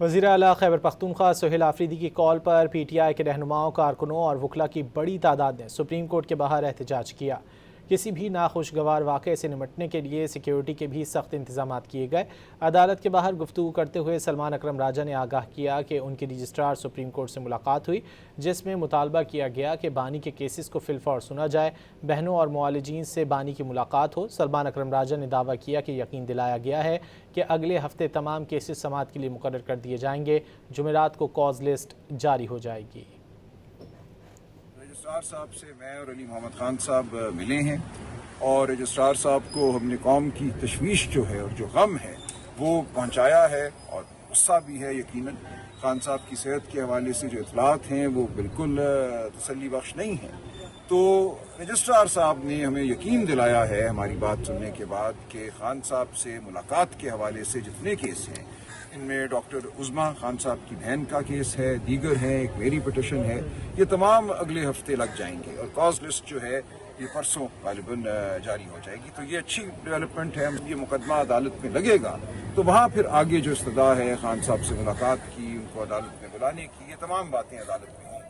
وزیر اعلیٰ خیبر پختونخوا سہیل آفریدی کی کال پر پی ٹی آئی کے رہنماؤں، کارکنوں اور وکلاء کی بڑی تعداد نے سپریم کورٹ کے باہر احتجاج کیا۔ کسی بھی ناخوشگوار واقعے سے نمٹنے کے لیے سیکیورٹی کے بھی سخت انتظامات کیے گئے۔ عدالت کے باہر گفتگو کرتے ہوئے سلمان اکرم راجہ نے آگاہ کیا کہ ان کی رجسٹرار سپریم کورٹ سے ملاقات ہوئی، جس میں مطالبہ کیا گیا کہ بانی کے کیسز کو فی الفور سنا جائے، بہنوں اور معالجین سے بانی کی ملاقات ہو۔ سلمان اکرم راجہ نے دعویٰ کیا کہ یقین دلایا گیا ہے کہ اگلے ہفتے تمام کیسز سماعت کے لیے مقرر کر دیے جائیں گے۔ جمعرات کو کاز لسٹ جاری ہو جائے گی۔ رجسٹرار صاحب سے میں اور علی محمد خان صاحب ملے ہیں اور رجسٹرار صاحب کو ہم نے قوم کی تشویش جو ہے اور جو غم ہے وہ پہنچایا ہے، اور غصہ بھی ہے یقیناً۔ خان صاحب کی صحت کے حوالے سے جو اطلاعات ہیں وہ بالکل تسلی بخش نہیں ہیں، تو رجسٹرار صاحب نے ہمیں یقین دلایا ہے ہماری بات سننے کے بعد کہ خان صاحب سے ملاقات کے حوالے سے جتنے کیس ہیں، ان میں ڈاکٹر عظمیٰ خان صاحب کی بہن کا کیس ہے، دیگر ہیں، ایک میری پٹیشن ہے، یہ تمام اگلے ہفتے لگ جائیں گے اور کاز لسٹ جو ہے یہ پرسوں غالباً جاری ہو جائے گی۔ تو یہ اچھی ڈیولپمنٹ ہے۔ یہ مقدمہ عدالت میں لگے گا تو وہاں پھر آگے جو استدعا ہے خان صاحب سے ملاقات کی، ان کو عدالت میں بلانے کی، یہ تمام باتیں عدالت میں